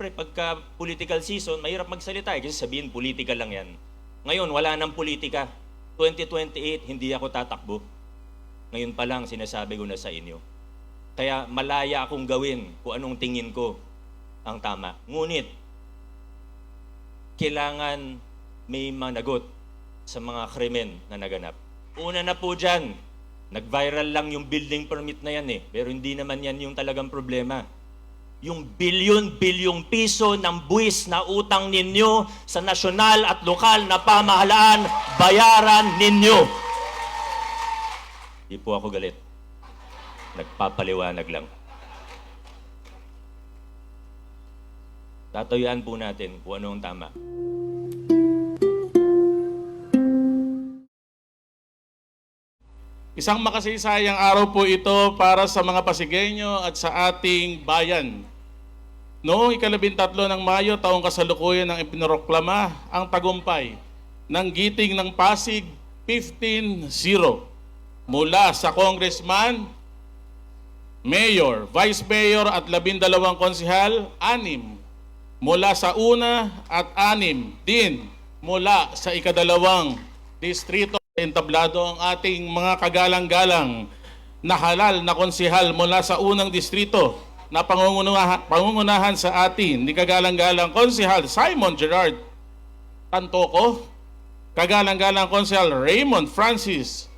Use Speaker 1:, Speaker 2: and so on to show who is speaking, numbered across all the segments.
Speaker 1: Siyempre, pagka political season, mahirap magsalita kasi sabihin political lang yan. Ngayon, wala nang politika. 2028, hindi ako tatakbo. Ngayon pa lang, sinasabi ko na sa inyo. Kaya malaya akong gawin kung anong tingin ko ang tama. Ngunit, kailangan may managot sa mga krimen na naganap. Una na po dyan, nag-viral lang yung building permit na yan pero hindi naman yan yung talagang problema. Yung bilyon-bilyong piso ng buwis na utang ninyo sa nasyonal at lokal na pamahalaan, bayaran ninyo. Di po ako galit. Nagpapaliwanag lang. Tatayuan po natin kung ano ang tama.
Speaker 2: Isang makasaysayang araw po ito para sa mga Pasigueño at sa ating bayan. Noong 13 ng Mayo, taong kasalukuyan ng ipinroklama ang tagumpay ng giting ng Pasig 15-0 mula sa congressman, mayor, vice mayor at 12 konsehal, 6 mula sa una at 6 din mula sa ikadalawang distrito. Entablado ang ating mga kagalang-galang na halal na konsehal mula sa unang distrito na pangungunahan sa atin ni kagalang-galang konsehal Simon Gerard Tantoco, kagalang-galang konsehal Raymond Francis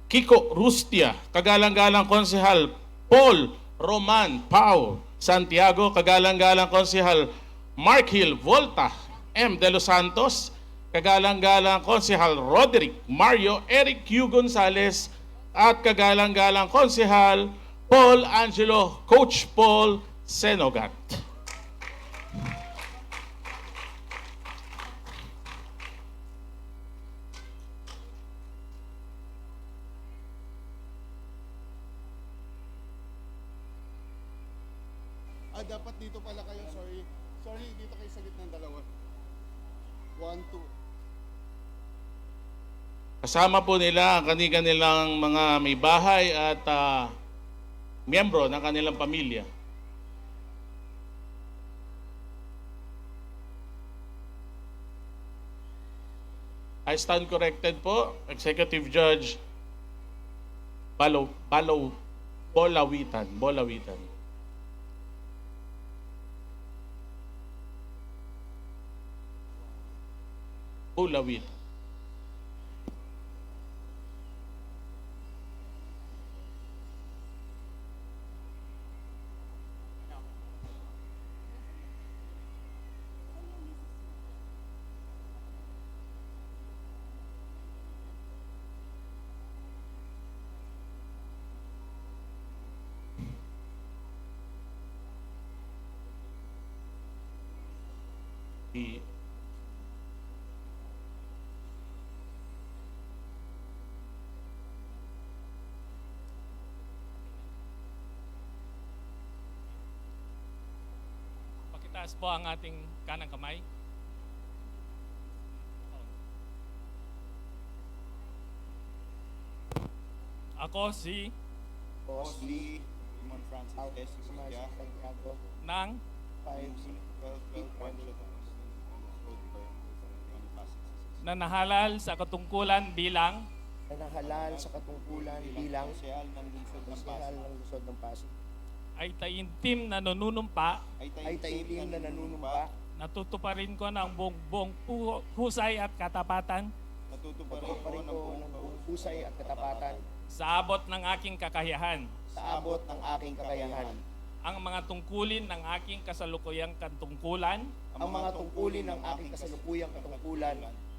Speaker 2: Kiko Rustia, kagalang-galang konsehal Paul Roman Pau Santiago, kagalang-galang konsehal Mark Hill Volta M. De Los Santos, kagalang-galang konsehal Roderick Mario Eric Q. Gonzales at kagalang-galang konsehal Paul Angelo Coach Paul Senogat.
Speaker 3: Dapat dito pala kayo, sorry. Sorry, dito kayo sa gitna ng dalawa. 1, 2.
Speaker 2: Kasama po nila ang kanilang mga may bahay at miyembro ng kanilang pamilya. I stand corrected po, Executive Judge Bolawitan.
Speaker 4: Pakitaas po ang ating kanang kamay. Ako si
Speaker 3: Osli Simon Francis S. Suya
Speaker 4: ng
Speaker 3: 5
Speaker 4: nanahalal sa katungkulan bilang
Speaker 5: nanahalal sa katungkulan bilang
Speaker 3: konsehal ng lungsod ng
Speaker 5: konsehal
Speaker 3: Pasig.
Speaker 5: ng lungsod ng Pasig.
Speaker 4: ay taimtim na nanunumpa,
Speaker 5: Ay taimtim na nanunumpa,
Speaker 4: natutuparin ko ng buong husay at katapatan
Speaker 3: Natutuparin
Speaker 5: patuparin
Speaker 3: ko
Speaker 5: ko ng buong husay at katapatan
Speaker 4: sa abot ng aking kakayahan
Speaker 5: sa abot ng aking kakayahan.
Speaker 4: ang mga tungkulin ng aking kasalukuyang katungkulan
Speaker 5: Ang mga tungkulin ng aking kasalukuyang katungkulan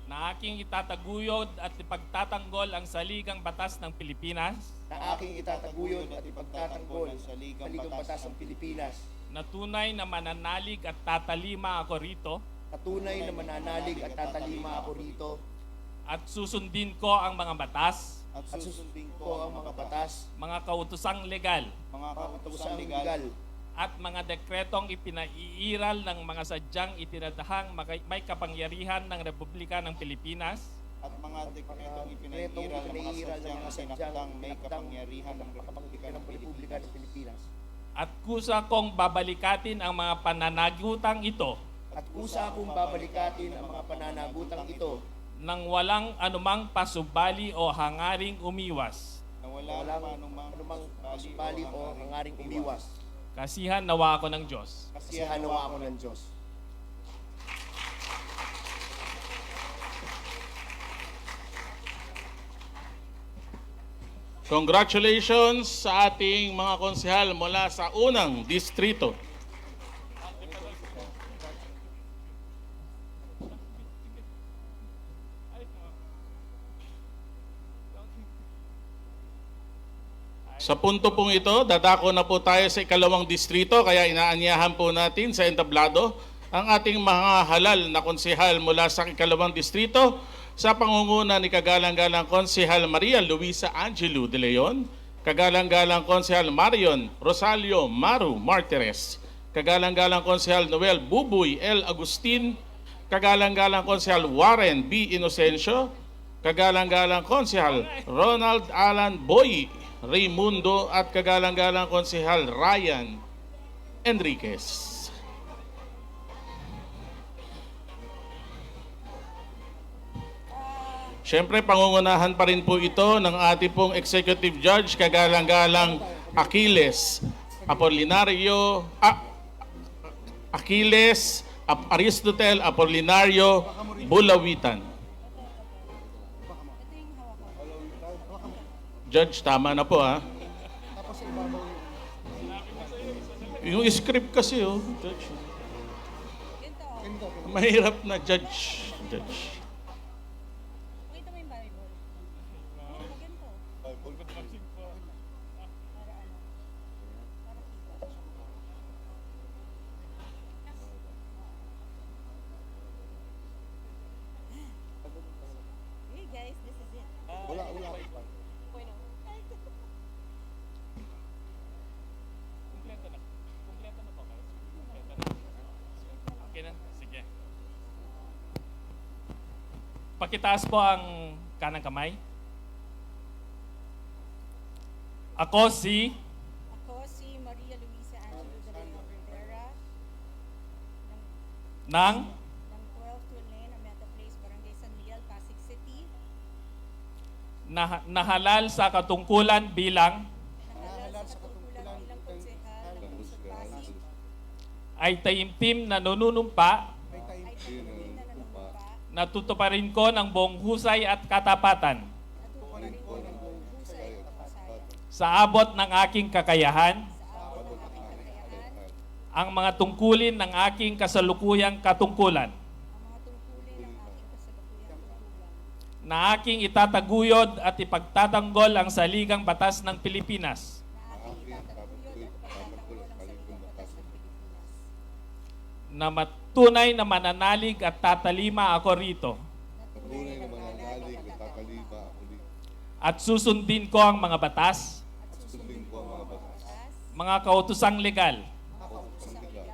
Speaker 4: na aking itataguyod at ipagtatanggol ang saligang batas ng Pilipinas
Speaker 5: na aking itataguyod at ipagtatanggol sa Ligang Batas ng Pilipinas,
Speaker 4: na tunay na mananalig at tatalima ako rito
Speaker 5: na tunay na mananalig at tatalima ako rito
Speaker 4: at susundin ko ang mga batas,
Speaker 3: at
Speaker 5: at susundin ko ang mga batas,
Speaker 4: mga kautosang legal
Speaker 3: mga
Speaker 5: mga
Speaker 3: kautusan
Speaker 5: kautosang
Speaker 3: legal
Speaker 5: legal
Speaker 4: at mga dekretong ipinaiiral ng mga sadyang itinatahang may kapangyarihan ng Republika ng Pilipinas
Speaker 3: at mga dekretong ipinaiiral ng mga sadyang sinakdang may kapangyarihan ng Republika ng Pilipinas
Speaker 5: Pilipinas
Speaker 4: at kusa kong babalikatin ang mga pananagutang ito
Speaker 5: at kusa akong babalikatin ang mga pananagutang ito
Speaker 4: nang walang anumang pasubali o hangaring umiwas.
Speaker 5: walang anumang pasubali o hangaring umiwas.
Speaker 4: Kasihan nawa ako ng Diyos.
Speaker 5: Kasi hanawa ako ng Diyos.
Speaker 2: Congratulations sa ating mga konsehal mula sa unang distrito. Sa punto pong ito, dadako na po tayo sa ikalawang distrito, kaya inaanyahan po natin sa entablado ang ating mga halal na konsehal mula sa ikalawang distrito sa pangunguna ni Kagalang-galang Konsehal Maria Luisa Angelo de Leon, Kagalang-galang Konsehal Marion Rosalio Maru Martires, Kagalang-galang Konsehal Noel Bubuy L. Agustin, Kagalang-galang Konsehal Warren B. Inocencio, Kagalang-galang Konsehal Ronald Alan Boy Raimundo at Kagalang-galang Konsehal Ryan Enriquez. Siyempre, pangungunahan pa rin po ito ng ating pong Executive Judge, Kagalang-galang Achilles Apolinario, Aristotel Apolinario Bulawitan. Judge, tama na po ha. Yung script kasi Judge. Mahirap na Judge.
Speaker 6: Pakita mo yung Bible. Ganito. Para ano? Para kita. Hey guys, this is it.
Speaker 3: Wala.
Speaker 6: Bueno.
Speaker 4: Kumpleto na po kayo. Okay na? Sige. Pakitaas po ang kanang kamay. Ako si
Speaker 6: Ako si Maria Luisa Angelo de Leon Rivera
Speaker 4: ng
Speaker 6: ng 12 Tulane, Ameta Place, Barangay San Miguel, Pasig City.
Speaker 4: nahalal sa katungkulan bilang
Speaker 6: Nahalal sa katungkulan bilang konsehal ng Lungsod Pasig.
Speaker 4: ay taimtim na nanunumpa
Speaker 6: Ay taimtim na nanunumpa.
Speaker 4: natutuparin ko ng buong husay at katapatan
Speaker 6: Natutuparin ko ng buong husay at kapasayan.
Speaker 4: sa abot ng aking kakayahan
Speaker 6: Sa abot ng aking kakayahan,
Speaker 4: ang mga tungkulin ng aking kasalukuyang katungkulan
Speaker 6: ang mga tungkulin ng aking kasalukuyang tungkulan
Speaker 4: na aking itataguyod at ipagtatanggol ang saligang batas ng Pilipinas
Speaker 6: na aking itataguyod at pagtatanggol ang saligang batas ng Pilipinas.
Speaker 4: na matunay na mananalig at tatalima ako rito
Speaker 6: Na tunay na mananalig at tatalima ako dito.
Speaker 4: at susundin ko ang mga batas,
Speaker 6: At susundin ko ang mga batas,
Speaker 4: mga kautosang legal
Speaker 6: mga kautosang legal,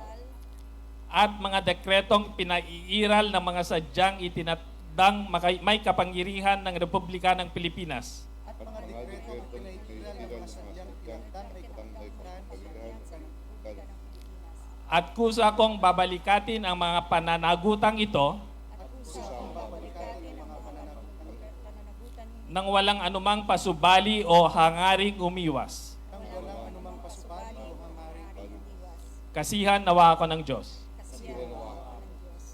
Speaker 4: at mga dekretong pinaiiral ng mga sadyang itinatdang may kapangyarihan ng Republika ng Pilipinas
Speaker 5: At mga dekretong pinaiiral ng mga sadyang pinagdang may kapangyarihan sa
Speaker 6: Republika ng Pilipinas.
Speaker 4: at kusa kong babalikatin ang mga pananagutang ito
Speaker 6: At kusa kong babalikatin ang mga pananagutan
Speaker 4: nang walang anumang pasubali o hangaring umiwas.
Speaker 5: nang walang anumang pasubali o hangaring
Speaker 6: iwas.
Speaker 4: Kasihan nawa ako ng Diyos.
Speaker 6: Kasi ang nawa ng Diyos.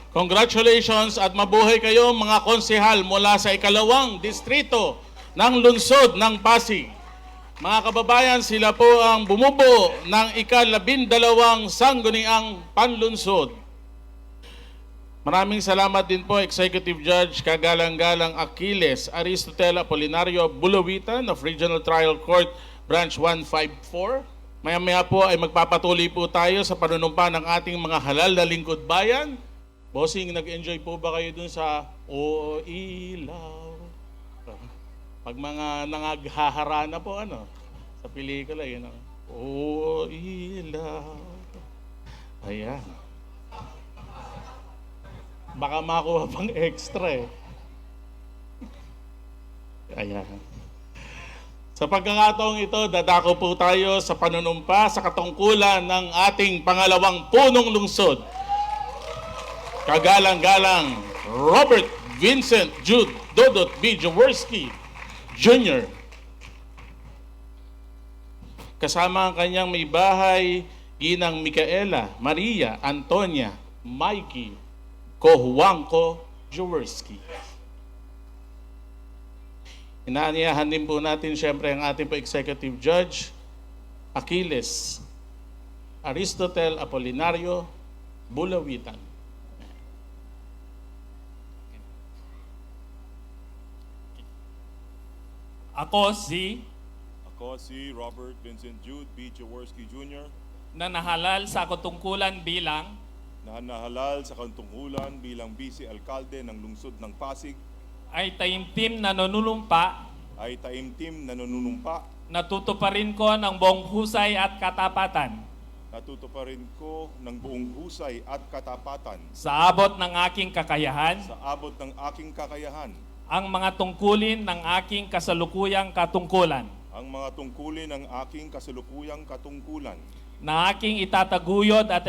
Speaker 2: Congratulations at mabuhay kayo mga konsehal mula sa ikalawang distrito ng lungsod ng Pasig. Mga kababayan, sila po ang bumubuo ng ika-12 sangguniang panlunsod. Maraming salamat din po Executive Judge Kagalang-galang Achilles Aristotel Apolinario Bulawitan of Regional Trial Court Branch 154. Maya-maya po ay magpapatuloy po tayo sa panunumpa ng ating mga halal na lingkod bayan. Bossing, nag-enjoy po ba kayo dun sa O Ilaw? Pag mga nangaghaharana po, sa pelikula, yun ang, oh, ilaw. Ayan. Baka makuha pang extra eh. Ayan. Sa pagkakataong ito, dadako po tayo sa panunumpa sa katungkulan ng ating pangalawang punong lungsod. Kagalang-galang Robert Vincent Jude Dodot B. Jaworski Jr. Kasama ang kanyang may bahay, Ginang Micaela Maria Antonia Mikey Cojuangco Jaworski. Inaaniyahan din po natin siyempre ang ating po Executive Judge, Achilles Aristotel Apolinario Bulawitan.
Speaker 4: Ako
Speaker 7: si Robert Vincent Jude B. Jaworski Jr.
Speaker 4: na nahalal sa katungkulan bilang
Speaker 7: na nahalal sa katungkulan bilang Vice Alkalde ng lungsod ng Pasig
Speaker 4: ay taimtim na nanunumpa,
Speaker 7: ay taimtim na nanunumpa,
Speaker 4: natutuparin ko ng buong husay at katapatan
Speaker 7: natutuparin ko ng buong husay at katapatan
Speaker 4: sa abot ng aking kakayahan
Speaker 7: sa abot ng aking kakayahan
Speaker 4: ang mga tungkulin ng aking kasalukuyang katungkulan
Speaker 7: ang mga tungkulin ng aking kasalukuyang katungkulan
Speaker 4: na aking itataguyod at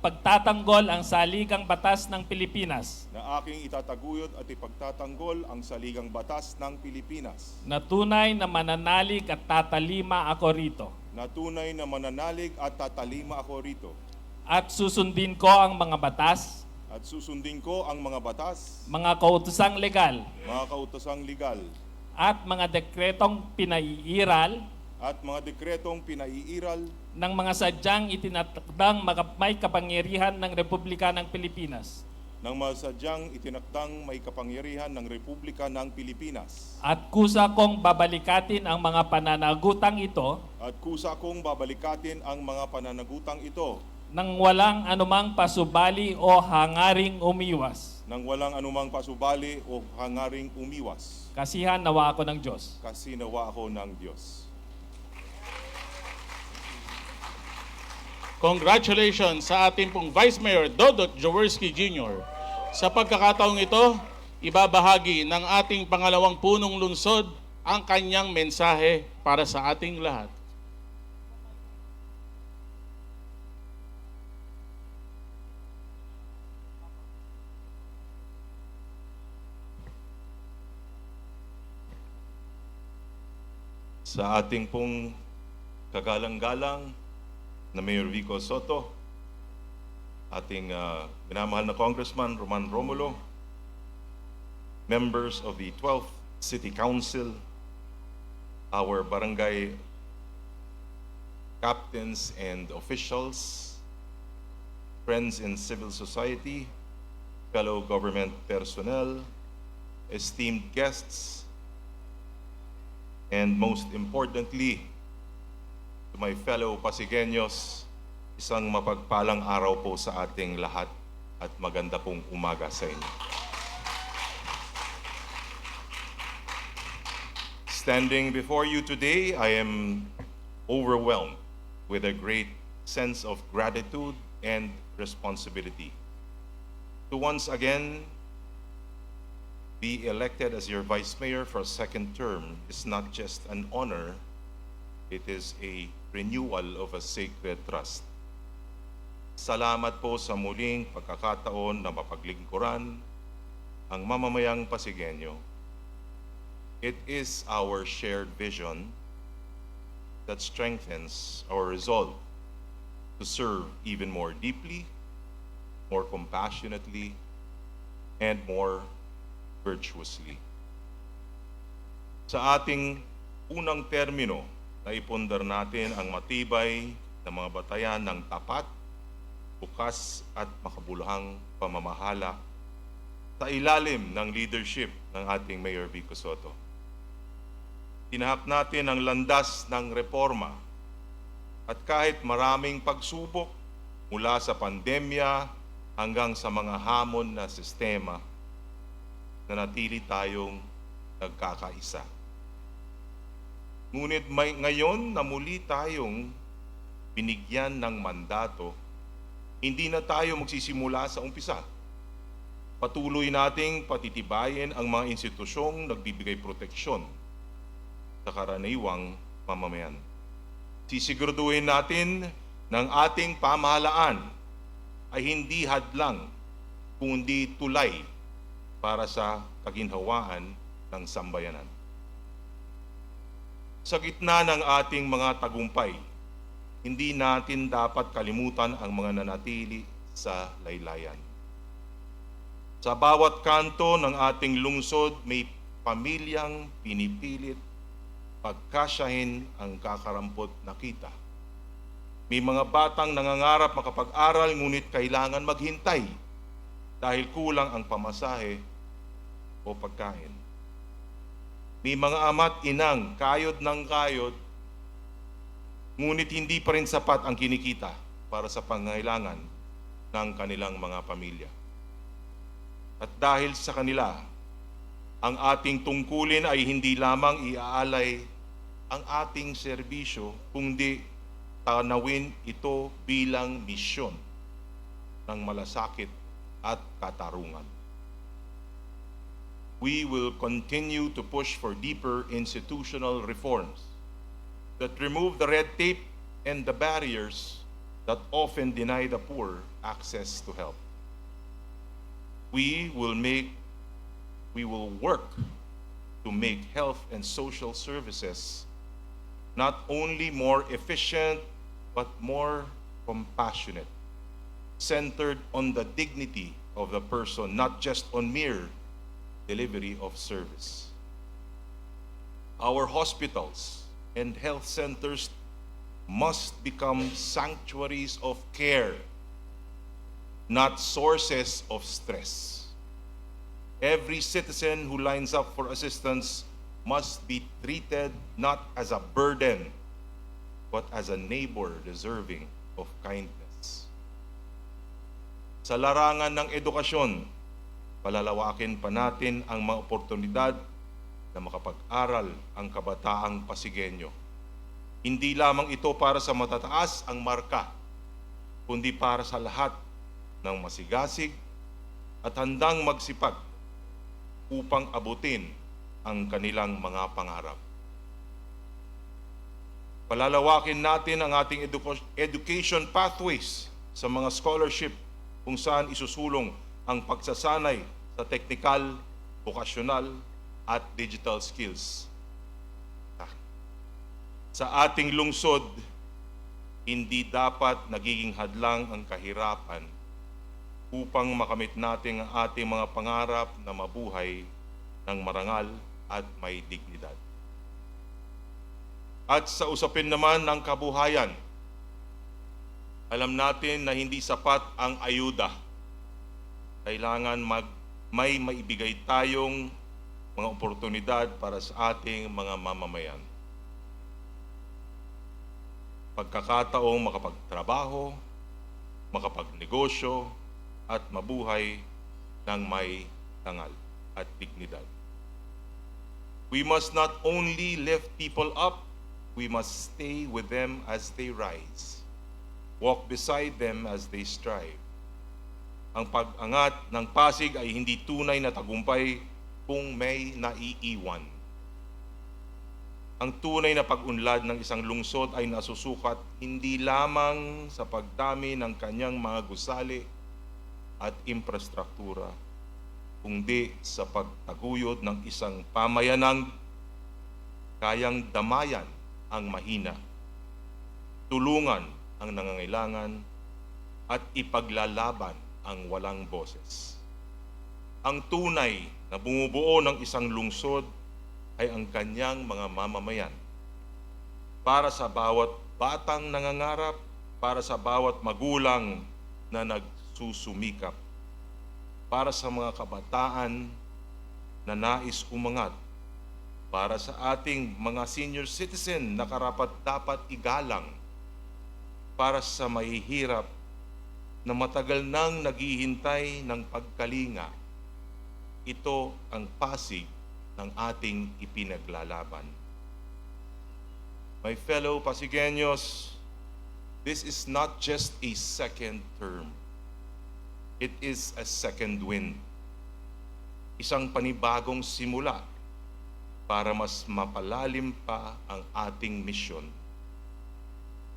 Speaker 4: pagtatanggol ang saligang batas ng Pilipinas
Speaker 7: na aking itataguyod at ipagtatanggol ang saligang batas ng Pilipinas
Speaker 4: na tunay na mananalig at tatalima ako rito
Speaker 7: na tunay na mananalig at tatalima ako rito
Speaker 4: at susundin ko ang mga batas,
Speaker 7: at susundin ko ang mga batas,
Speaker 4: mga kautosang legal
Speaker 7: mga kautosang legal
Speaker 4: at mga dekretong pinaiiral
Speaker 7: at mga dekretong pinaiiral
Speaker 4: ng mga sadyang itinatagdang may kapangyarihan ng Republika ng Pilipinas
Speaker 7: ng masadyang itinakdang may kapangyarihan ng Republika ng Pilipinas
Speaker 4: at kusa kong babalikatin ang mga pananagutang ito
Speaker 7: at kusa kong babalikatin ang mga pananagutang ito
Speaker 4: nang walang anumang pasubali o hangaring umiwas.
Speaker 7: nang walang anumang pasubali o hangaring umiwas.
Speaker 4: Kasihan nawa ako ng Diyos.
Speaker 7: Kasi nawa ako ng Diyos.
Speaker 2: Congratulations sa ating pong Vice Mayor Dodot Jaworski Jr. Sa pagkakataong ito, ibabahagi ng ating pangalawang punong lungsod ang kanyang mensahe para sa ating lahat.
Speaker 8: Sa ating pong kagalang-galang na Mayor Vico Soto, ating minamahal na Congressman Roman Romulo, members of the 12th City Council, our barangay captains and officials, friends in civil society, fellow government personnel, esteemed guests, and most importantly, to my fellow Pasigueños, isang mapagpalang araw po sa ating lahat at maganda pong umaga sa inyo. Standing before you today, I am overwhelmed with a great sense of gratitude and responsibility to once again be elected as your Vice Mayor for a second term is not just an honor, it is a renewal of a sacred trust. Salamat po sa muling pagkakataon na mapaglingkuran ang mamamayang Pasigueño. It is our shared vision that strengthens our resolve to serve even more deeply, more compassionately, and more virtuously. Sa ating unang termino, naipundar natin ang matibay na mga batayan ng tapat, bukas at makabuluhang pamamahala sa ilalim ng leadership ng ating Mayor Vico Soto. Tinahak natin ang landas ng reforma at kahit maraming pagsubok mula sa pandemya hanggang sa mga hamon na sistema, nanatili tayong nagkakaisa. Ngunit ngayon na muli tayong binigyan ng mandato, hindi na tayo magsisimula sa umpisa. Patuloy nating patitibayin ang mga institusyong nagbibigay proteksyon sa karaniwang mamamayan. Sisiguraduhin natin ng ating pamahalaan ay hindi hadlang kundi tulay para sa kaginhawaan ng sambayanan. Sa gitna ng ating mga tagumpay, hindi natin dapat kalimutan ang mga nanatili sa laylayan. Sa bawat kanto ng ating lungsod, may pamilyang pinipilit pagkasyahin ang kakarampot na kita. May mga batang nangangarap makapag-aral ngunit kailangan maghintay dahil kulang ang pamasahe o pagkain. May mga ama't inang kayod ng kayod ngunit hindi pa rin sapat ang kinikita para sa pangangailangan ng kanilang mga pamilya. At dahil sa kanila, ang ating tungkulin ay hindi lamang iaalay ang ating serbisyo, kundi tanawin ito bilang misyon ng malasakit at katarungan. We will continue to push for deeper institutional reforms that remove the red tape and the barriers that often deny the poor access to help. We will work to make health and social services not only more efficient but more compassionate, centered on the dignity of the person, not just on mere delivery of service. Our hospitals and health centers must become sanctuaries of care, not sources of stress. Every citizen who lines up for assistance must be treated not as a burden, but as a neighbor deserving of kindness. Sa larangan ng edukasyon, palalawakin pa natin ang mga oportunidad na makapag-aral ang kabataang Pasigueño. Hindi lamang ito para sa matataas ang marka, kundi para sa lahat ng masigasig at handang magsipag upang abutin ang kanilang mga pangarap. Palalawakin natin ang ating education pathways sa mga scholarship kung saan isusulong ang pagsasanay sa teknikal, vokasyonal at digital skills. Sa ating lungsod, hindi dapat nagiging hadlang ang kahirapan upang makamit natin ang ating mga pangarap na mabuhay ng marangal at may dignidad. At sa usapin naman ng kabuhayan, alam natin na hindi sapat ang ayuda. Kailangan may maibigay tayong mga oportunidad para sa ating mga mamamayan. Pagkakataong makapagtrabaho, makapagnegosyo, at mabuhay ng may tangal at dignidad. We must not only lift people up, we must stay with them as they rise, walk beside them as they strive. Ang pag-angat ng Pasig ay hindi tunay na tagumpay kung may naiiwan. Ang tunay na pag-unlad ng isang lungsod ay nasusukat hindi lamang sa pagdami ng kanyang mga gusali at infrastruktura, kundi sa pagtaguyod ng isang pamayanang kayang damayan ang mahina, tulungan ang nangangailangan, at ipaglalaban ang walang boses. Ang tunay na bumubuo ng isang lungsod ay ang kanyang mga mamamayan. Para sa bawat batang nangangarap, para sa bawat magulang na nagsusumikap, para sa mga kabataan na nais umangat, para sa ating mga senior citizen na karapat-dapat igalang, para sa mahihirap na matagal nang naghihintay ng pagkalinga. Ito ang Pasig ng ating ipinaglalaban. My fellow Pasigueños, this is not just a second term. It is a second wind. Isang panibagong simula para mas mapalalim pa ang ating misyon.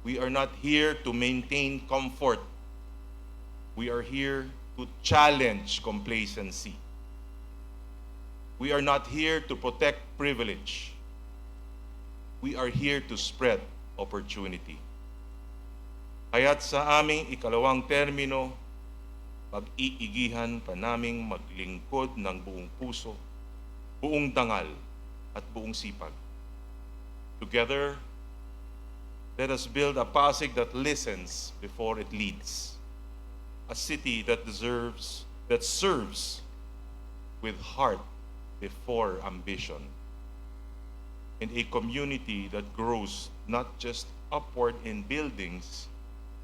Speaker 8: We are not here to maintain comfort. We are here to challenge complacency. We are not here to protect privilege. We are here to spread opportunity. Kaya't sa aming ikalawang termino, pag-iigihan pa naming maglingkod ng buong puso, buong dangal, at buong sipag. Together, let us build a Pasig that listens before it leads. A city that serves with heart before ambition. And a community that grows not just upward in buildings,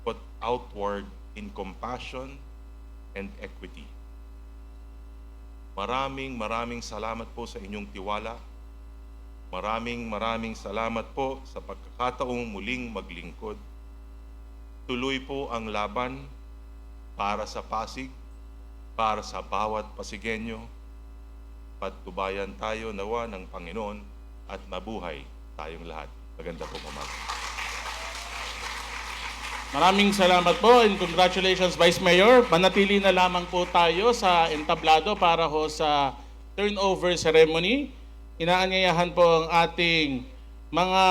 Speaker 8: but outward in compassion and equity. Maraming salamat po sa inyong tiwala. Maraming salamat po sa pagkakataong muling maglingkod. Tuloy po ang laban para sa Pasig, para sa bawat Pasigueño. Patnubayan tayo nawa ng Panginoon at mabuhay tayong lahat. Maganda po umaga.
Speaker 2: Maraming salamat po and congratulations Vice Mayor. Manatili na lamang po tayo sa entablado para ho sa turnover ceremony. Inaanyayahan po ang ating mga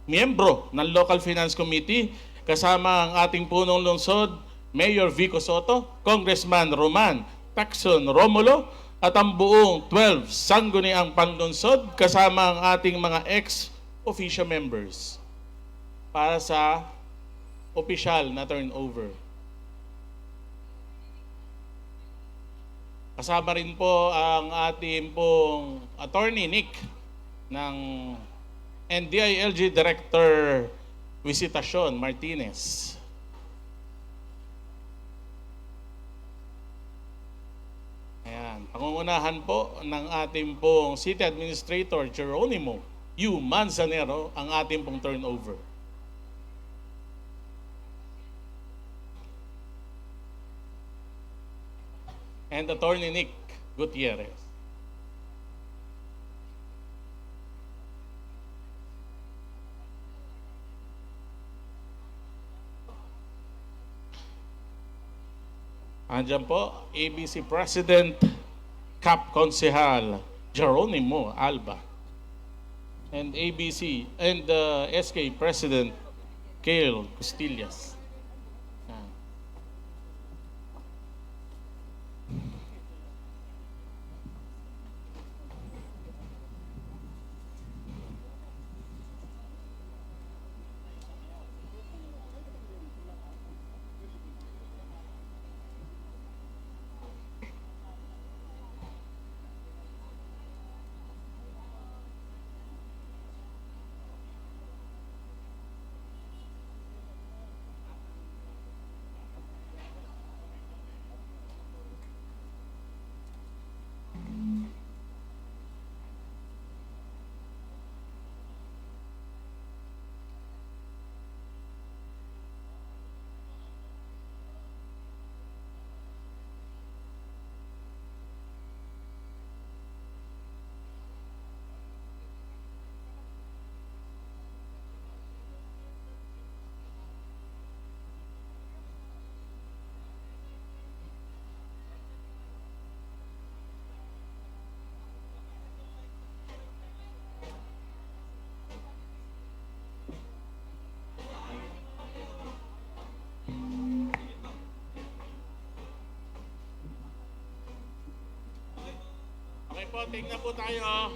Speaker 2: miyembro ng Local Finance Committee kasama ang ating punong lungsod, Mayor Vico Soto, Congressman Roman Tacson Romulo, at ang buong 12 sangguniang panlunsod kasama ang ating mga ex-official members para sa opisyal na turnover. Kasama rin po ang ating pong Attorney Nick ng NDILG Director Visitasyon Martinez. Ayan, pangungunahan po ng ating pong City Administrator Geronimo U. Manzanero ang ating pong turnover. And Attorney Nick Gutierrez. Andiyan po, ABC President, CAP Konsehal Geronimo Alba. And ABC, and SK President, Kale Costillas. Okay po, tingnan po tayo.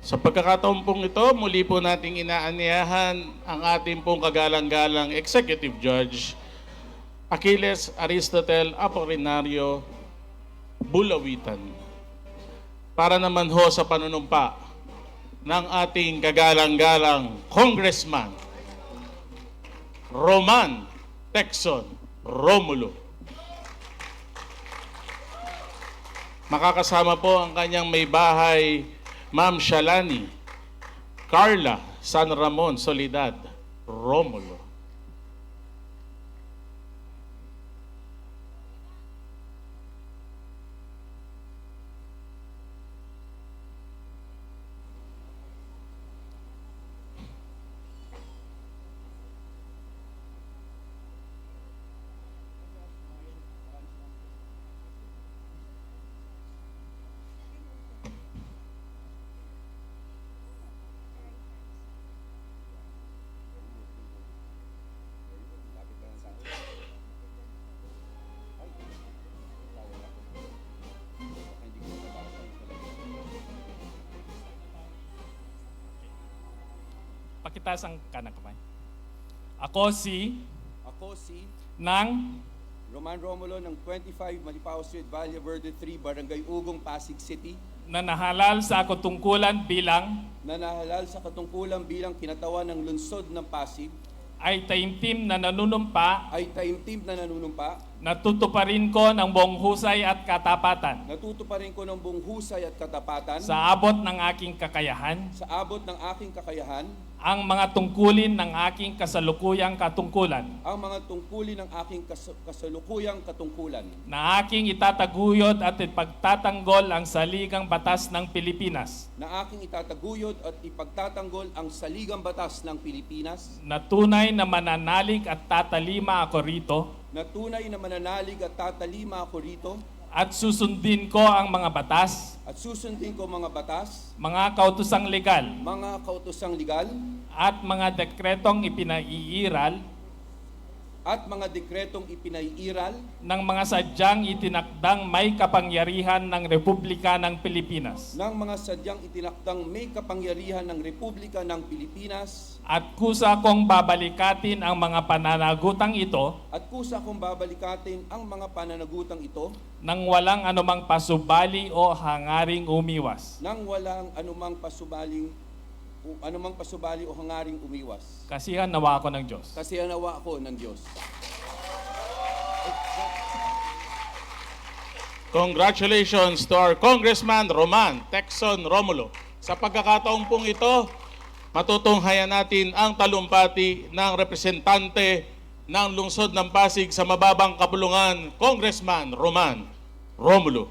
Speaker 2: Sa pagkakataon pong ito, muli po nating inaanyahan ang ating pong kagalang-galang Executive Judge, Achilles Aristotel Apolinario Bulawitan, para naman ho sa panunumpa ng ating kagalang-galang Congressman Roman Texon Romulo. Makakasama po ang kanyang may bahay, Ma'am Shalani Carla San Ramon Soledad Romulo.
Speaker 4: Pakitaas ang kanang kamay. Ako si ng
Speaker 5: Roman Romulo ng 25 Malipao Street, Valle Verde 3, Barangay Ugong, Pasig City,
Speaker 4: na nahalal sa katungkulan bilang
Speaker 5: na nahalal sa katungkulan bilang kinatawan ng lungsod ng Pasig,
Speaker 4: ay taimtim na nanunumpa, natutuparin ko ng buong husay at katapatan
Speaker 5: natutuparin ko ng buong husay at katapatan
Speaker 4: sa abot ng aking kakayahan ang mga tungkulin ng aking kasalukuyang katungkulan na aking itataguyod at ipagtatanggol ang saligang batas ng Pilipinas na tunay na mananalig at tatalima ako rito at susundin ko ang mga batas, mga kautosang legal at mga dekretong ipinaiiral ng mga sadyang itinakdang may kapangyarihan ng Republika ng Pilipinas at kusa kong babalikatin ang mga pananagutang ito nang walang anumang pasubali o hangaring umiwas. Kasihan nawa ako ng Diyos.
Speaker 2: Congratulations to our Congressman Roman Texon Romulo. Sa pagkakataon pong ito, matutunghayan natin ang talumpati ng representante ng lungsod ng Pasig sa mababang kapulungan, Congressman Roman Romulo.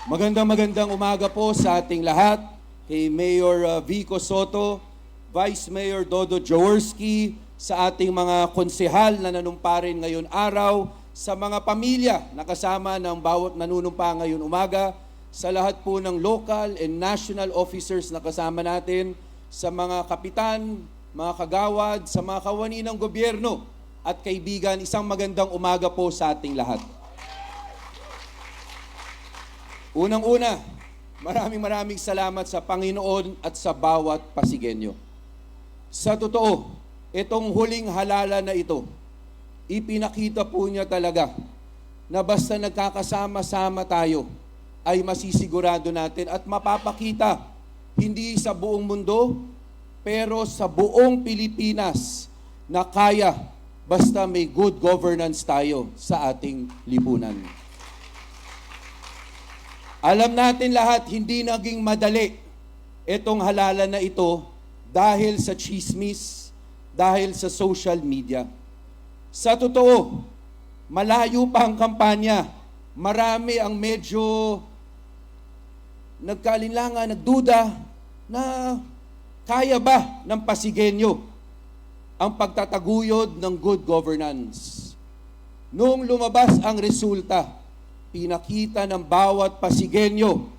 Speaker 5: Magandang umaga po sa ating lahat, kay Mayor Vico Soto, Vice Mayor Dodo Jaworski, sa ating mga konsehal na nanumpa rin ngayon araw, sa mga pamilya na kasama ng bawat nanunumpa ngayon umaga, sa lahat po ng local and national officers na kasama natin, sa mga kapitan, mga kagawad, sa mga kawani ng gobyerno at kaibigan, isang magandang umaga po sa ating lahat. Unang-una, maraming salamat sa Panginoon at sa bawat Pasigenyo. Sa totoo, itong huling halala na ito, ipinakita po niya talaga na basta nagkakasama-sama tayo, ay masisigurado natin at mapapakita, hindi sa buong mundo, pero sa buong Pilipinas, na kaya basta may good governance tayo sa ating lipunan. Alam natin lahat, hindi naging madali itong halala na ito dahil sa chismis, dahil sa social media. Sa totoo, malayo pa ang kampanya. Marami ang medyo nagkaalinlangan, nagduda na kaya ba ng Pasigenyo ang pagtataguyod ng good governance. Noong lumabas ang resulta, pinakita ng bawat Pasigenyo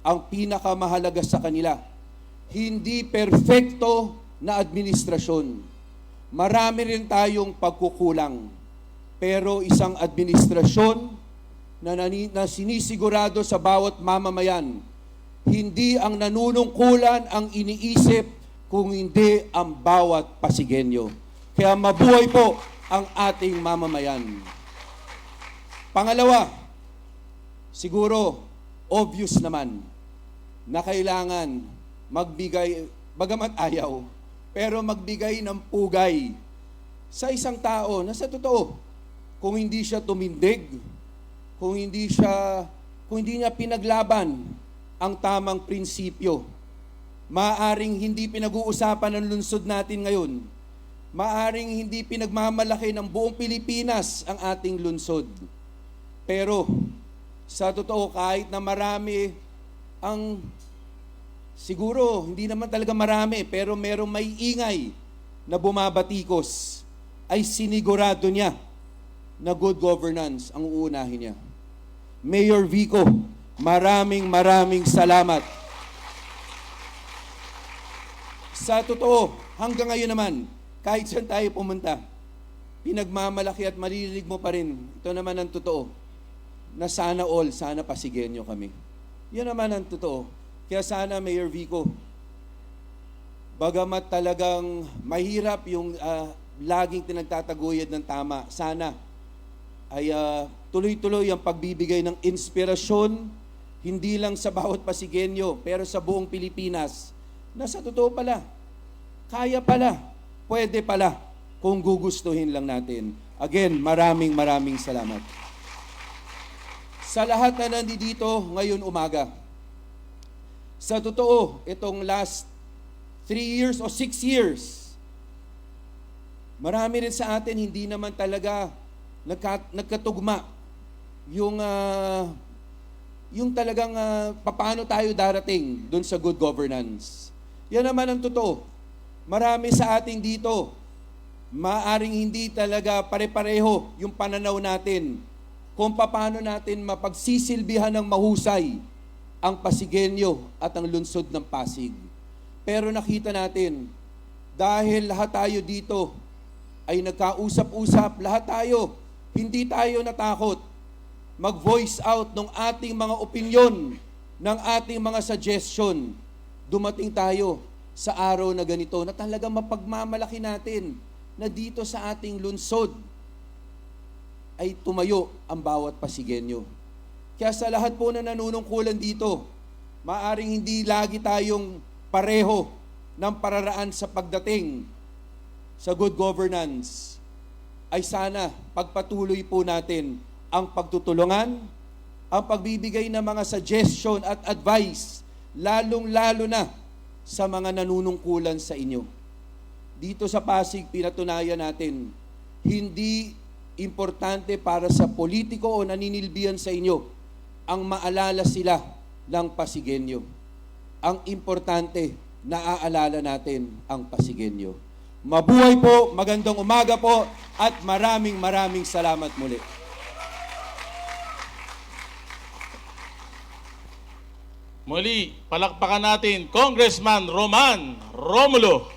Speaker 5: ang pinakamahalaga sa kanila. Hindi perfecto na administrasyon. Marami rin tayong pagkukulang. Pero isang administrasyon na sinisigurado sa bawat mamamayan, hindi ang nanunungkulan ang iniisip kung hindi ang bawat Pasigenyo. Kaya mabuhay po ang ating mamamayan. Pangalawa, siguro obvious naman na kailangan magbigay, bagamat ayaw, pero magbigay ng pugay sa isang tao na sa totoo, kung hindi siya tumindig, kung hindi niya pinaglaban ang tamang prinsipyo, maaring hindi pinag-uusapan ng lungsod natin ngayon, maaring hindi pinagmamalaki ng buong Pilipinas ang ating lungsod. Pero sa totoo, kahit na marami ang, siguro hindi naman talaga marami, pero merong may ingay na bumabatikos, ay sinigurado niya na good governance ang uunahin niya. Mayor Vico, maraming salamat. Sa totoo, hanggang ngayon naman, kahit saan tayo pumunta, pinagmamalaki at malililig mo pa rin. Ito naman ang totoo, na sana all, sana Pasigenyo kami. Yan naman ang totoo. Kaya sana, Mayor Vico, bagamat talagang mahirap yung laging tinagtataguyod ng tama, sana ay tuloy-tuloy ang pagbibigay ng inspirasyon, hindi lang sa bawat Pasigenyo, pero sa buong Pilipinas, na sa totoo pala, kaya pala, pwede pala, kung gugustuhin lang natin. Again, maraming salamat. Sa lahat na nandito ngayon umaga, sa totoo, itong last 3 years o 6 years, marami rin sa atin hindi naman talaga nagkatugma yung talagang paano tayo darating dun sa good governance. Yan naman ang totoo. Marami sa atin dito, maaring hindi talaga pare-pareho yung pananaw natin kung paano natin mapagsisilbihan ng mahusay ang Pasigenyo at ang lungsod ng Pasig. Pero nakita natin, dahil lahat tayo dito ay nagkausap-usap, lahat tayo, hindi tayo natakot mag-voice out ng ating mga opinyon, ng ating mga suggestion. Dumating tayo sa araw na ganito na talagang mapagmamalaki natin na dito sa ating lungsod ay tumayo ang bawat Pasigenyo. Kaya sa lahat po na nanunungkulan dito, maaring hindi lagi tayong pareho ng pararaan sa pagdating sa good governance, ay sana pagpatuloy po natin ang pagtutulungan, ang pagbibigay ng mga suggestion at advice, lalong-lalo na sa mga nanunungkulan sa inyo. Dito sa Pasig, pinatunayan natin, hindi importante para sa politiko o naninilbihan sa inyo ang maalala sila ng Pasigenyo. Ang importante, naaalala natin ang Pasigenyo. Mabuhay po, magandang umaga po, at maraming salamat muli.
Speaker 2: Muli, palakpakan natin Congressman Roman Romulo.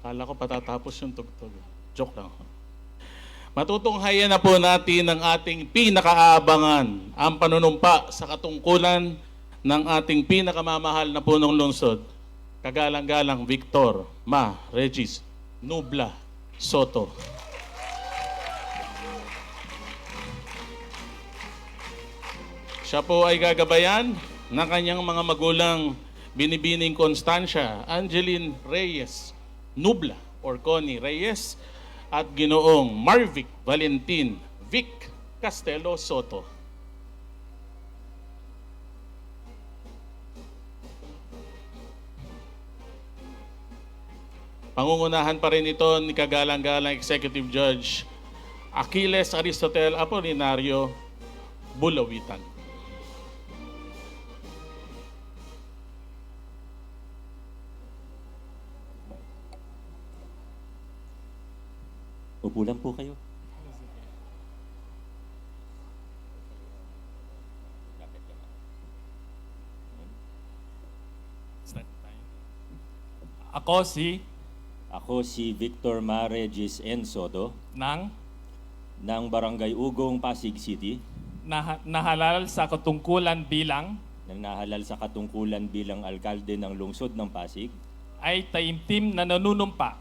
Speaker 2: Kala ko patatapos yung tugtog. Joke lang. Matutunghayan na po natin ang ating pinakaabangan, ang panunumpa sa katungkulan ng ating pinakamamahal na punong lungsod, kagalang-galang Victor Ma Regis Nubla Soto. Siya po ay gagabayan ng kanyang mga magulang Binibining Constancia, Angeline Reyes Nubla or Connie Reyes at Ginoong Marvic Valentin Vic Castelo Soto. Pangungunahan pa rin ito ni kagalang-galang Executive Judge Aquiles Aristotel Apolinario Bulawitan.
Speaker 1: Upo lang po kayo.
Speaker 4: Ako
Speaker 1: Ako si Victor Maregis N. Soto
Speaker 4: ng
Speaker 1: ng Barangay Ugong, Pasig City,
Speaker 4: nahalal sa katungkulan bilang
Speaker 1: nang nahalal sa katungkulan bilang alkalde ng lungsod ng Pasig,
Speaker 4: ay taimtim na nanunumpa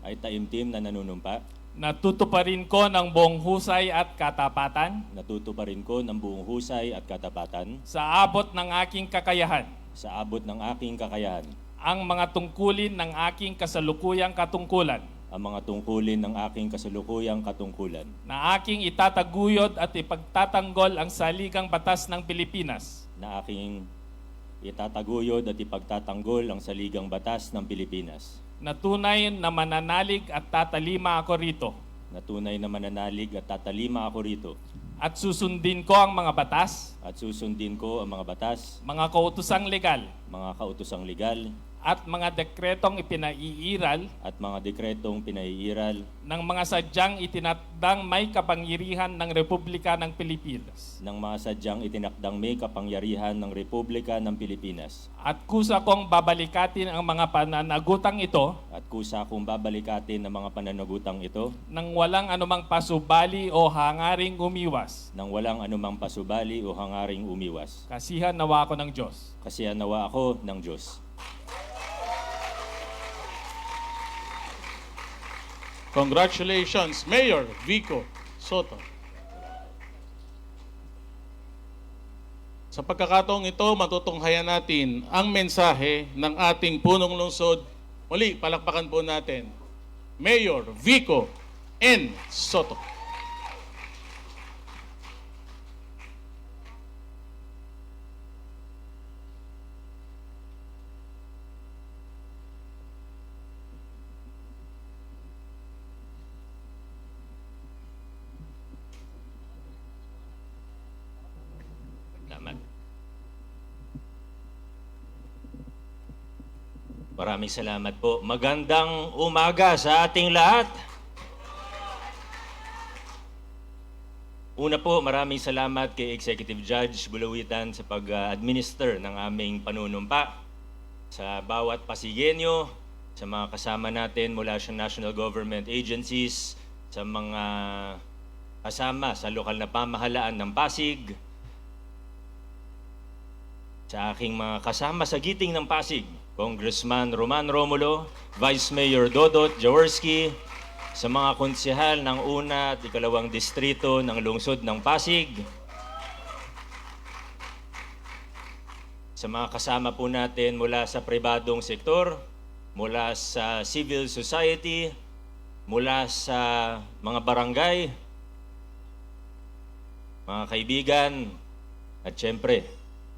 Speaker 1: ay taimtim na nanunumpa,
Speaker 4: Natutuparin ko ng buong husay at katapatan
Speaker 1: natutuparin ko ng buong husay at katapatan
Speaker 4: sa abot ng aking kakayahan
Speaker 1: sa abot ng aking kakayahan
Speaker 4: ang mga tungkulin ng aking kasalukuyang katungkulan
Speaker 1: ang mga tungkulin ng aking kasalukuyang katungkulan
Speaker 4: na aking itataguyod at ipagtatanggol ang saligang batas ng Pilipinas
Speaker 1: na aking itataguyod at ipagtatanggol ang saligang batas ng Pilipinas
Speaker 4: na tunay na mananalig at tatalima ako rito
Speaker 1: na tunay na mananalig at tatalima ako rito
Speaker 4: at susundin ko ang mga batas,
Speaker 1: at susundin ko ang mga batas,
Speaker 4: mga kautusang legal
Speaker 1: mga kautosang legal
Speaker 4: at mga dekretong ipinaiiral
Speaker 1: at mga dekretong pinaiiral
Speaker 4: ng mga sadyang itinatdang may kapangyarihan ng Republika ng Pilipinas.
Speaker 1: ng mga sadyang itinakdang may kapangyarihan ng Republika ng Pilipinas
Speaker 4: At kusa kong babalikatin ang mga pananagutang ito
Speaker 1: at kusa kong babalikatin ang mga pananagutang ito
Speaker 4: nang walang anumang pasubali o hangaring umiwas.
Speaker 1: nang walang anumang pasubali o hangaring umiwas.
Speaker 4: Kasihan nawa ako ng Diyos.
Speaker 1: Kasi nawa ako ng Diyos.
Speaker 2: Congratulations, Mayor Vico Soto. Sa pagkakataong ito, matutunghayan natin ang mensahe ng ating punong lungsod. Muli, palakpakan po natin. Mayor Vico N. Soto.
Speaker 1: Salamat. Maraming salamat po. Magandang umaga sa ating lahat. Una po, maraming salamat kay Executive Judge Bulawitan sa pag-administer ng aming panunumpa sa bawat Pasigenyo, sa mga kasama natin mula sa national government agencies, sa mga kasama sa lokal na pamahalaan ng Pasig, sa aking mga kasama sa giting ng Pasig, Congressman Roman Romulo, Vice Mayor Dodot Jaworski, sa mga konsehal ng una at ikalawang distrito ng lungsod ng Pasig, sa mga kasama po natin mula sa pribadong sektor, mula sa civil society, mula sa mga barangay, mga kaibigan, at syempre,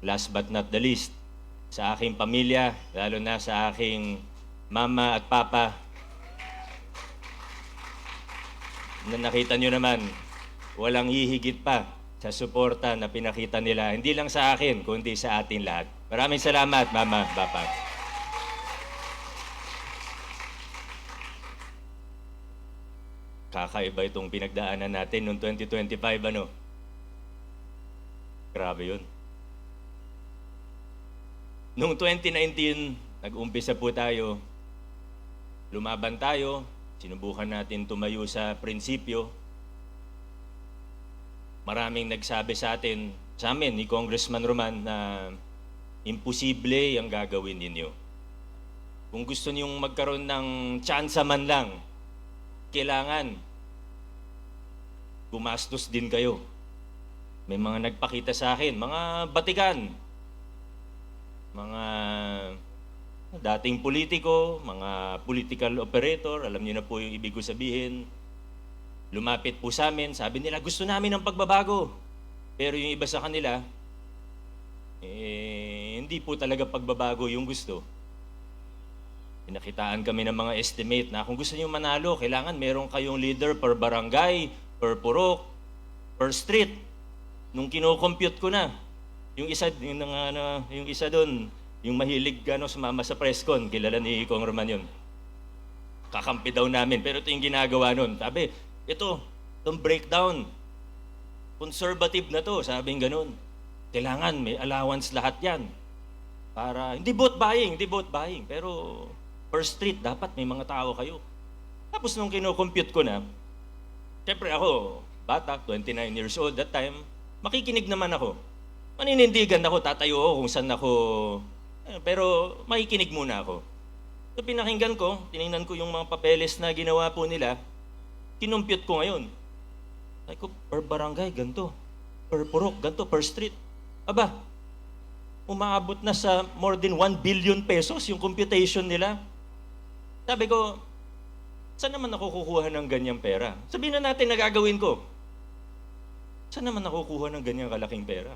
Speaker 1: last but not the least, sa aking pamilya, lalo na sa aking mama at papa, na nakita nyo naman, walang hihigit pa sa suporta na pinakita nila, hindi lang sa akin, kundi sa atin lahat. Maraming salamat, mama, papa. Kakaiba itong pinagdaanan natin noong 2025, ano? Grabe yun. Noong 2019, nag-umpisa po tayo, lumaban tayo, sinubukan natin tumayo sa prinsipyo. Maraming nagsabi sa atin, sa amin, ni Congressman Roman, na imposible ang gagawin ninyo. Kung gusto niyong magkaroon ng tsansa man lang, kailangan gumastos din kayo. May mga nagpakita sa akin, mga batikan, mga dating politiko, mga political operator, alam niyo na po yung ibig ko sabihin. Lumapit po sa amin, sabi nila, gusto namin ng pagbabago. Pero yung iba sa kanila, hindi po talaga pagbabago yung gusto. Pinakitaan kami ng mga estimate na kung gusto niyo manalo, kailangan meron kayong leader per barangay, per purok, per street. Nung kino-compute ko na, yung isa doon, yung mahilig sumama sa presscon, kilala ni Kong Roman yun. Kakampi daw namin, pero ito yung ginagawa nun. Sabi, itong breakdown, conservative na to, sabing ganun. Kailangan may allowance lahat yan. Para, hindi vote buying, pero per street, dapat may mga tao kayo. Tapos nung kino-compute ko na, syempre ako, bata, 29 years old that time, makikinig naman ako. Maninindigan ako, tatayo ako kung saan ako, pero makikinig muna ako. So pinakinggan ko, tinignan ko yung mga papeles na ginawa po nila, kinumpute ko ngayon. Sabi ko, per barangay, ganito. Per purok, ganito, per street. Aba, umaabot na sa more than 1 billion pesos yung computation nila. Sabi ko, saan naman ako kukuha ng ganyang pera? Sabihin na natin na gagawin ko. Saan naman ako kukuha ng ganyang kalaking pera?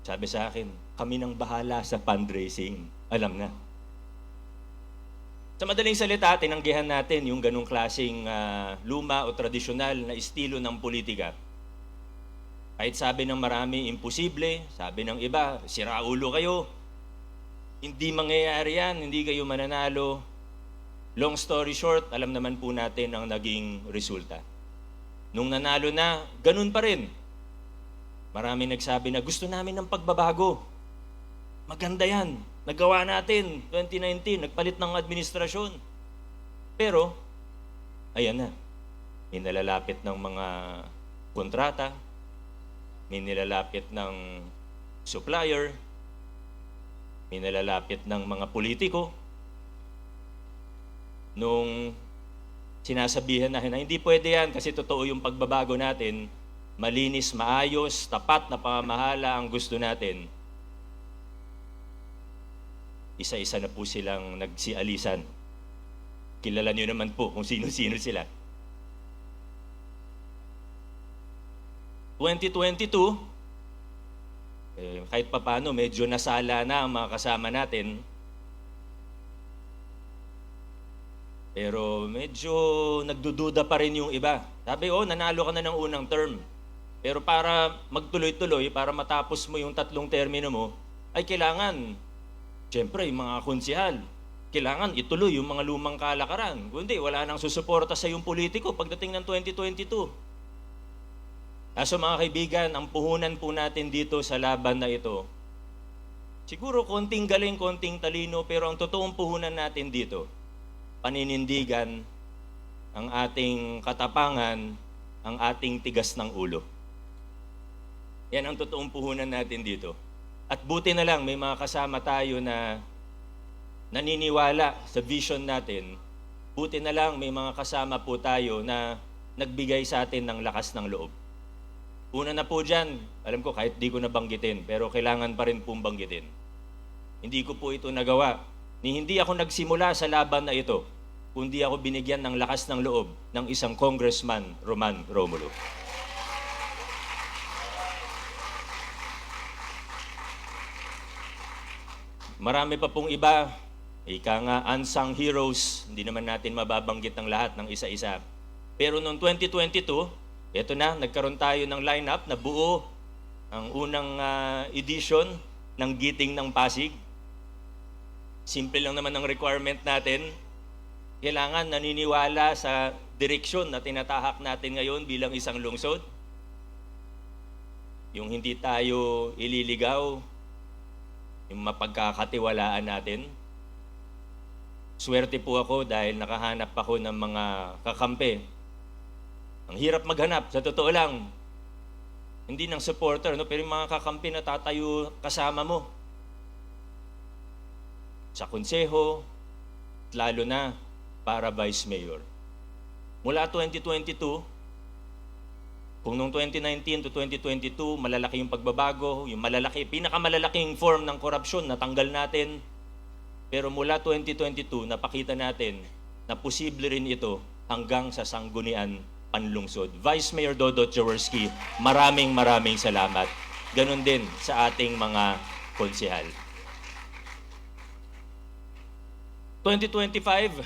Speaker 1: Sabi sa akin, kami nang bahala sa fundraising. Alam na. Sa madaling salita, tinanggihan natin yung ganong klaseng luma o tradisyonal na estilo ng politika. Kahit sabi ng marami, imposible. Sabi ng iba, siraulo kayo. Hindi mangyayari yan, hindi kayo mananalo. Long story short, alam naman po natin ang naging resulta. Nung nanalo na, ganun pa rin. Marami nagsabi na gusto namin ng pagbabago. Maganda yan. Nagawa natin, 2019, nagpalit ng administrasyon. Pero, ayan na. May nalalapit ng mga kontrata, may nilalapit ng supplier, may nalalapit ng mga politiko. Nung sinasabihan na hindi pwede yan kasi totoo yung pagbabago natin, malinis, maayos, tapat na pamamahala ang gusto natin. Isa-isa na po silang nagsialisan. Kilala niyo naman po kung sino-sino sila. 2022, kahit papano medyo nasala na ang mga kasama natin. Pero medyo nagdududa pa rin yung iba. Sabi, nanalo ka na ng unang term. Pero para magtuloy-tuloy, para matapos mo yung 3 termino mo, ay kailangan, siyempre, yung mga konsehal, kailangan ituloy yung mga lumang kalakaran. Kundi, wala nang susuporta sa yung politiko pagdating ng 2022. So mga kaibigan, ang puhunan po natin dito sa laban na ito, siguro konting galing, konting talino, pero ang totoong puhunan natin dito, paninindigan, ang ating katapangan, ang ating tigas ng ulo. Yan ang totoong puhunan natin dito. At buti na lang, may mga kasama tayo na naniniwala sa vision natin. Buti na lang, may mga kasama po tayo na nagbigay sa atin ng lakas ng loob. Una na po dyan, alam ko kahit di ko nabanggitin, pero kailangan pa rin pong banggitin. Hindi ko po ito nagawa. Hindi ako nagsimula sa laban na ito, kundi ako binigyan ng lakas ng loob ng isang Congressman, Roman Romulo. Marami pa pong iba, ika nga unsung heroes, hindi naman natin mababanggit ang lahat ng isa-isa. Pero noong 2022, ito na, nagkaroon tayo ng lineup na buo ang unang edition ng Giting ng Pasig. Simple lang naman ang requirement natin. Kailangan naniniwala sa direksyon na tinatahak natin ngayon bilang isang lungsod. Yung hindi tayo ililigaw, yung mapagkakatiwalaan natin. Swerte po ako dahil nakahanap ako ng mga kakampi. Ang hirap maghanap, sa totoo lang. Hindi ng supporter, pero yung mga kakampi na tatayo kasama mo. Sa konseho, lalo na para vice mayor. Mula 2022, kung noong 2019 to 2022, malalaki yung pagbabago, yung pinakamalalaking form ng korupsyon natanggal natin. Pero mula 2022, napakita natin na posible rin ito hanggang sa sanggunian panlungsod. Vice Mayor Dodot Jaworski, maraming salamat. Ganon din sa ating mga konsehal. 2025,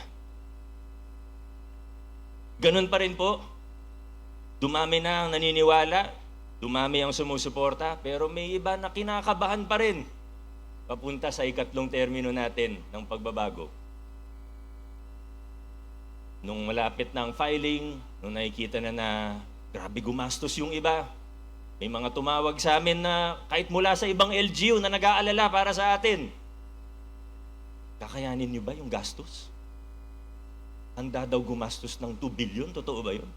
Speaker 1: Ganun pa rin po. Dumami na ang naniniwala, dumami ang sumusuporta, pero may iba na kinakabahan pa rin papunta sa ikatlong termino natin ng pagbabago. Nung malapit na ang filing, nung nakikita na grabe gumastos yung iba, may mga tumawag sa amin na kahit mula sa ibang LGU na nag-aalala para sa atin. Kakayanin niyo ba yung gastos? Handa daw gumastos ng 2 billion, totoo ba yun?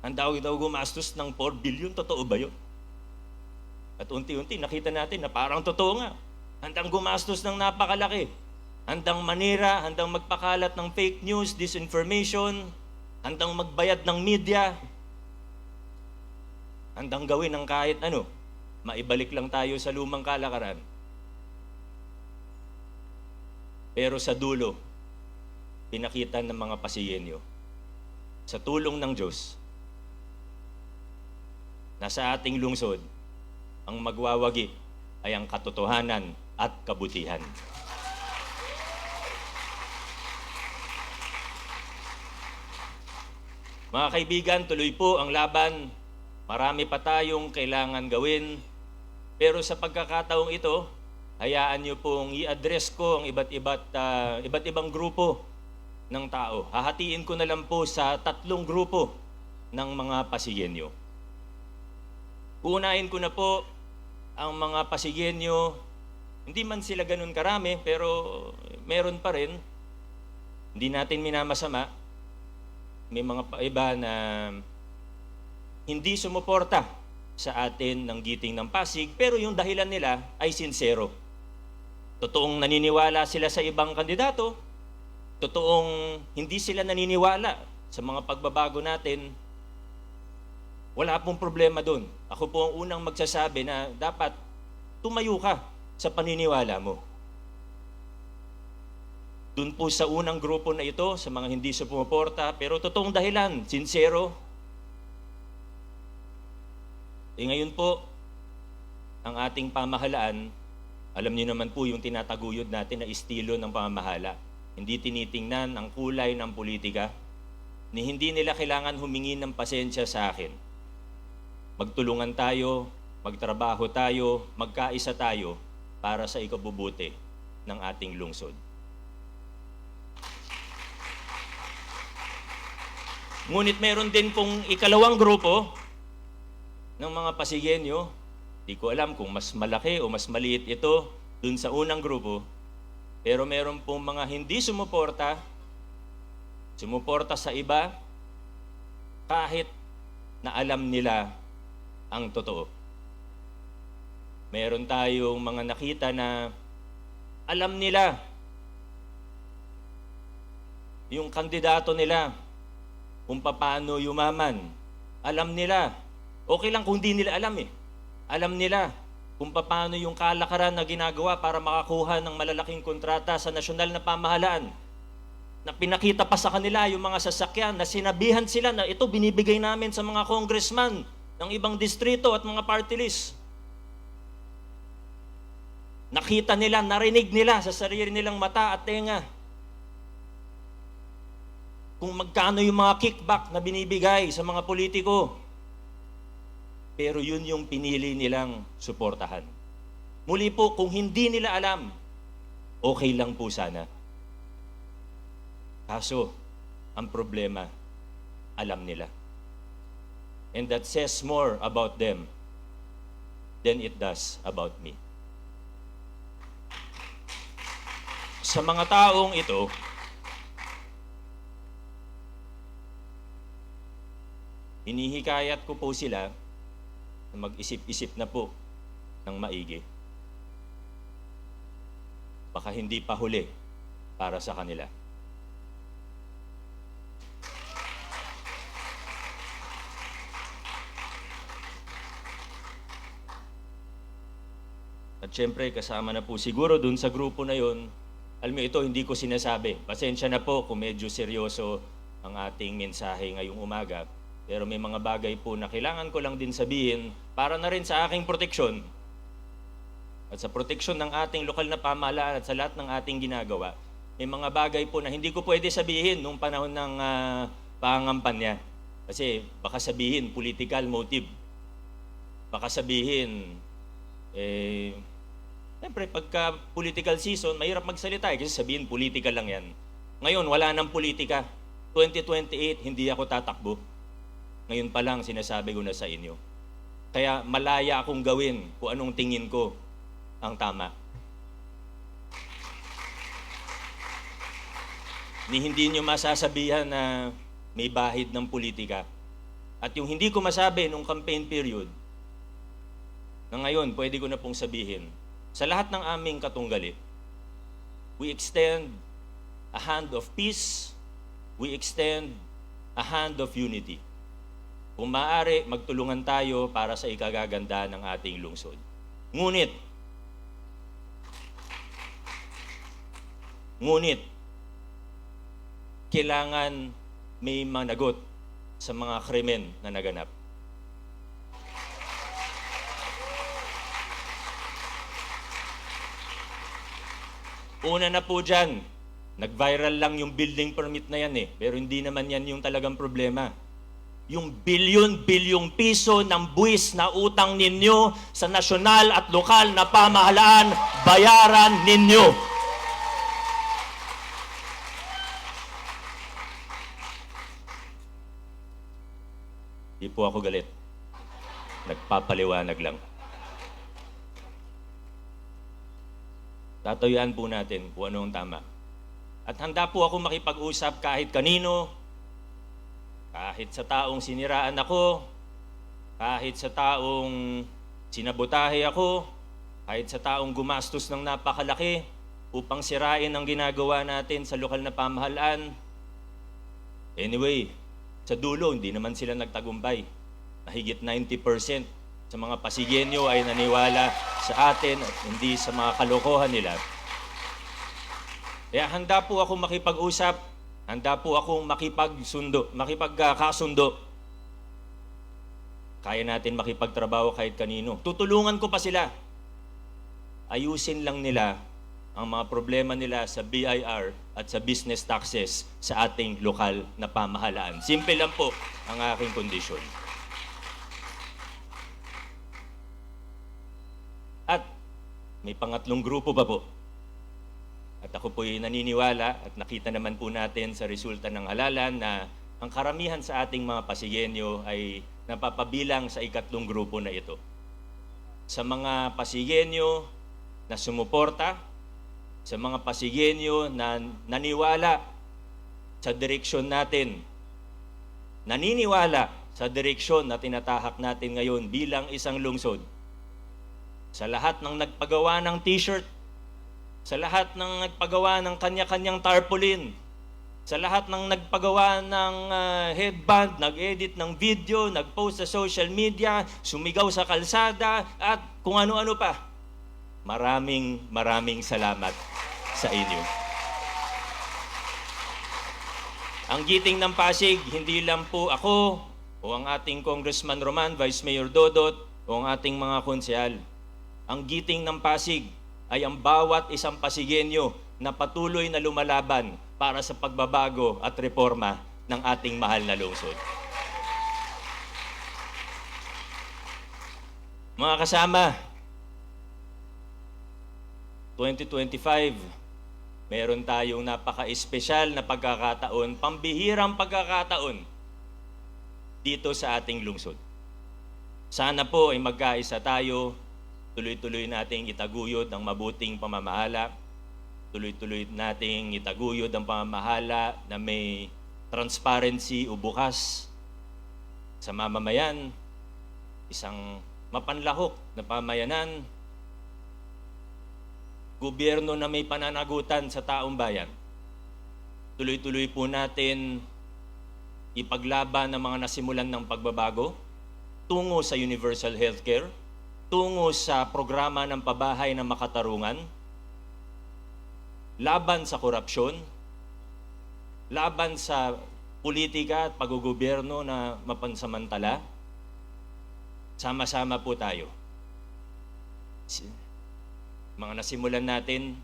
Speaker 1: Handa daw gumastos ng 4 billion, totoo ba yun? At unti-unti nakita natin na parang totoo nga. Handang gumastos ng napakalaki. Handang manira, handang magpakalat ng fake news, disinformation, handang magbayad ng media, handang gawin ng kahit ano, maibalik lang tayo sa lumang kalakaran. Pero sa dulo, pinakita ng mga Pasigenyo, sa tulong ng Diyos, na sa ating lungsod, ang magwawagi ay ang katotohanan at kabutihan. Mga kaibigan, tuloy po ang laban. Marami pa tayong kailangan gawin. Pero sa pagkakataong ito, hayaan niyo pong i-address ko ang iba't ibang grupo ng tao. Hahatiin ko na lang po sa 3 grupo ng mga Pasigenyo. Uunahin ko na po ang mga Pasigenyo, hindi man sila ganun karami, pero meron pa rin. Hindi natin minamasama. May mga iba na hindi sumuporta sa atin ng giting ng Pasig, pero yung dahilan nila ay sincero. Totoong naniniwala sila sa ibang kandidato, totoong hindi sila naniniwala sa mga pagbabago natin, wala pong problema doon. Ako po ang unang magsasabi na dapat tumayo ka sa paniniwala mo. Doon po sa unang grupo na ito, sa mga hindi sumuporta, pero totoong dahilan, sincero. Ngayon po, ang ating pamahalaan, alam niyo naman po yung tinataguyod natin na estilo ng pamamahala. Hindi tinitingnan ang kulay ng politika, ni hindi nila kailangan humingi ng pasensya sa akin. Magtulungan tayo, magtrabaho tayo, magkaisa tayo para sa ikabubuti ng ating lungsod. Ngunit meron din pong ikalawang grupo ng mga Pasigenyo. Di ko alam kung mas malaki o mas maliit ito dun sa unang grupo. Pero meron pong mga hindi sumuporta sa iba kahit na alam nila ang totoo. Meron tayong mga nakita na alam nila yung kandidato nila kung paano yumaman. Alam nila. Okay lang kung di nila alam eh. Alam nila kung paano yung kalakaran na ginagawa para makakuha ng malalaking kontrata sa nasyonal na pamahalaan. Na pinakita pa sa kanila yung mga sasakyan na sinabihan sila na ito binibigay namin sa mga congressman ng ibang distrito at mga party list. Nakita nila, narinig nila sa sarili nilang mata at tenga kung magkano yung mga kickback na binibigay sa mga politiko. Pero yun yung pinili nilang suportahan. Muli po, kung hindi nila alam, okay lang po sana. Kaso, ang problema, alam nila. And that says more about them than it does about me. Sa mga taong ito, hinihikayat ko po sila na mag-isip-isip na po ng maigi. Baka hindi pa huli para sa kanila. At syempre, kasama na po siguro dun sa grupo na yon. Alam mo, ito hindi ko sinasabi. Pasensya na po kung medyo seryoso ang ating mensahe ngayong umaga. Pero may mga bagay po na kailangan ko lang din sabihin para na rin sa aking proteksyon at sa proteksyon ng ating lokal na pamahalaan at sa lahat ng ating ginagawa. May mga bagay po na hindi ko pwede sabihin nung panahon ng pangangampanya. Kasi baka sabihin political motive. Baka sabihin, siyempre pagka political season, mahirap magsalita kasi sabihin political lang yan. Ngayon, wala nang politika. 2028, hindi ako tatakbo. Ngayon pa lang, sinasabi ko na sa inyo. Kaya malaya akong gawin kung anong tingin ko ang tama. Hindi nyo masasabihan na may bahid ng politika. At yung hindi ko masabi nung campaign period, na ngayon, pwede ko na pong sabihin, sa lahat ng aming katunggali, we extend a hand of peace, we extend a hand of unity. Kung maaari, magtulungan tayo para sa ikagaganda ng ating lungsod. Ngunit, kailangan may managot sa mga krimen na naganap. Una na po dyan, nag-viral lang yung building permit na yan pero hindi naman yan yung talagang problema. Yung bilyon-bilyong piso ng buwis na utang ninyo sa nasyonal at lokal na pamahalaan, bayaran ninyo. Di po ako galit. Nagpapaliwanag lang. Tatayuan po natin kung ano ang tama. At handa po ako makipag-usap kahit kanino, kahit sa taong siniraan ako, kahit sa taong sinabotahe ako, kahit sa taong gumastos ng napakalaki upang sirain ang ginagawa natin sa lokal na pamahalaan. Anyway, sa dulo, hindi naman sila nagtagumpay. Mahigit 90% sa mga Pasigenyo ay naniwala sa atin at hindi sa mga kalokohan nila. Kaya handa po akong makipag-usap, handa po akong makipagkasundo. Kaya natin makipagtrabaho kahit kanino. Tutulungan ko pa sila. Ayusin lang nila ang mga problema nila sa BIR at sa business taxes sa ating lokal na pamahalaan. Simple lang po ang aking kondisyon. At may pangatlong grupo pa po. At ako po'y naniniwala at nakita naman po natin sa resulta ng halalan na ang karamihan sa ating mga Pasigenyo ay napapabilang sa ikatlong grupo na ito. Sa mga Pasigenyo na sumuporta, sa mga Pasigenyo na naniwala sa direksyon natin, naniniwala sa direksyon na tinatahak natin ngayon bilang isang lungsod, sa lahat ng nagpagawa ng t-shirt, sa lahat ng nagpagawa ng kanya-kanyang tarpaulin, sa lahat ng nagpagawa ng headband, nag-edit ng video, nag-post sa social media, sumigaw sa kalsada, at kung ano-ano pa. Maraming salamat sa inyo. Ang giting ng Pasig, hindi lang po ako o ang ating Congressman Roman, Vice Mayor Dodot o ang ating mga konsehal. Ang giting ng Pasig ay ang bawat isang Pasigenyo na patuloy na lumalaban para sa pagbabago at reforma ng ating mahal na lungsod. Mga kasama, 2025, meron tayong napaka-espesyal na pagkakataon, pambihirang pagkakataon dito sa ating lungsod. Sana po ay magkaisa tayo, tuloy-tuloy nating itaguyod ang mabuting pamamahala, tuloy-tuloy nating itaguyod ang pamamahala na may transparency o bukas sa mamamayan, isang mapanlahok na pamayanan, gobyerno na may pananagutan sa taong bayan. Tuloy-tuloy po natin ipaglaban ang mga nasimulan ng pagbabago tungo sa universal healthcare, tungo sa programa ng pabahay ng makatarungan, laban sa korupsyon, laban sa politika at paggogobyerno na mapansamantala. Sama-sama po tayo. Mga nasimulan natin,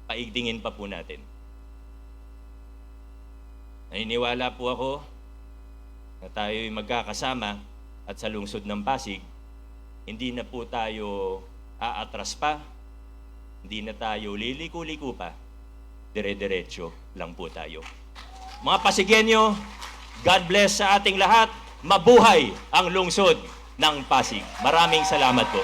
Speaker 1: paigtingin pa po natin. Naniniwala po ako na tayo'y magkakasama at sa lungsod ng Pasig, hindi na po tayo aatras pa, hindi na tayo liliko-liko pa, dire-diretso lang po tayo. Mga Pasigenyo, God bless sa ating lahat. Mabuhay ang lungsod ng Pasig. Maraming salamat po.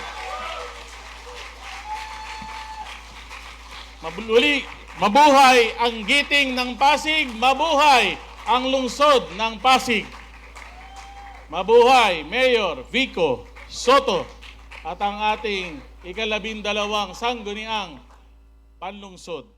Speaker 2: Mabuhay ang giting ng Pasig, mabuhay ang lungsod ng Pasig. Mabuhay Mayor Vico Soto at ang ating 12 sangguniang panlungsod.